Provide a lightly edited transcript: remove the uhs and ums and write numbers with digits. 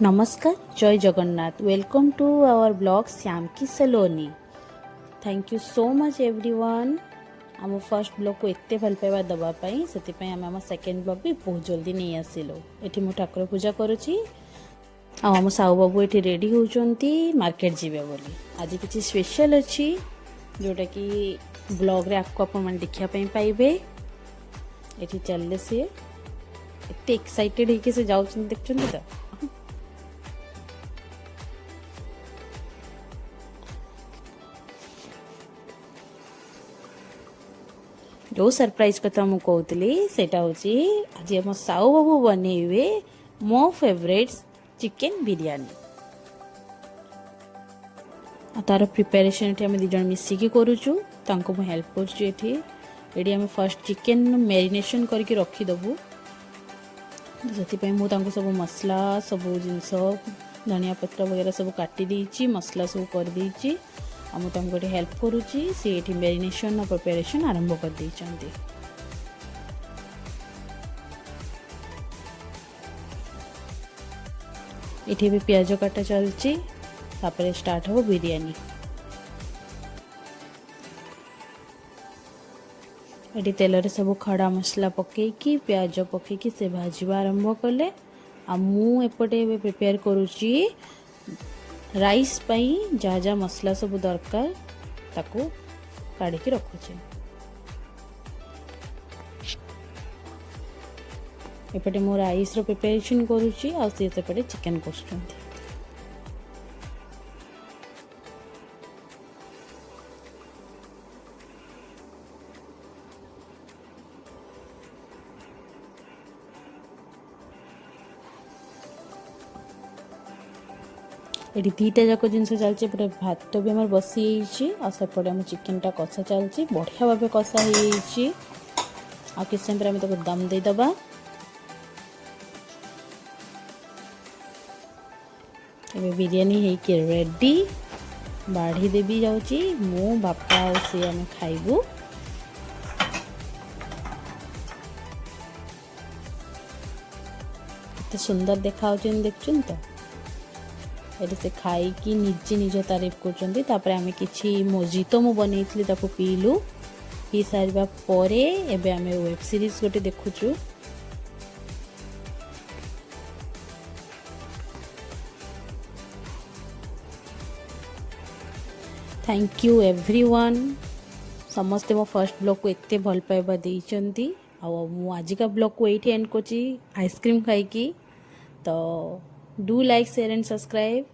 नमस्कार जय Jagannath welcome to our blog Shyam की Saloni. Thank you so much everyone आम फर्स्ट ब्लॉग को एत भल पाइबा दवाई से आम सेकेंड ब्लॉग भी बहुत जल्दी नहीं आसिलु। ये मु ठाकुर पूजा करुच्ची आम साहू बाबू ये रेडी होती मार्केट जीवे बोली। आज किसी स्पेशल अच्छी जोटा कि ब्लॉग रे आपको अपन देखापी पाइबे। ये चलले सी एत एक्साइटेड होके से जाऊँ देखते तो जो सरप्राइज कथा मु कहूली सेटा होची आज हम साऊ बाबू बनेइबे मो फेवरेट चिकन बिरयानी। तार प्रिपेरेशन एठी हम दिजन मिसिकी करूछु तांको मु हेल्प करछु। एठी हम फर्स्ट चिकन मैरिनेशन करके रखी दबु। जति पे मु तांको सब मसला सब जिंस धनिया पत्र वगैरह सब काटी देछि मसला सब कर देछि। आम तुमको हेल्प करुच्ची सी ये मैरिनेशन और प्रिपेरेशन आरंभ कर देइछन्ती। ये भी प्याज काटा चलची तापर स्टार्ट हो बिरयानी। ये तेल रे सब खड़ा मसला पकईकी प्याज पकईकी से भाजवा आरंभ कले। आ मु एपटे प्रिपेयर करुच्ची राइस पई जहाँ जहाँ मसला सब दरकार ताको काढ़ी की रखुचे। एपटे मो राइस रो प्रिपरेशन करुची आ सेपटे चिकन कोसुचंती। ये दीटा जाक जिन चलती भात भी आम बसी सेपटे आम चिकेन टा कषा चलती बढ़िया भाव कषा हो किस समय आम तक दम देदबा। बिरयानी है रेडी बाढ़ी देवी जाऊँगी मु बापा सी आम खाइबू। केते सुंदर देखा देखुन तो ये से खाई कि निजे निज तारीफ कर। आम कि मोजितो मु बनई पीलु पी सारा परे एबे आम वेब सीरीज गोटे देखुचु। थैंक यू एवरीवन समस्ते मो फर्स्ट ब्लॉग को एत्ते भल पाइबा देइचंती। मु आज का ब्लॉग को एठी एंड कोची आइसक्रीम खाई की। तो do like share and subscribe.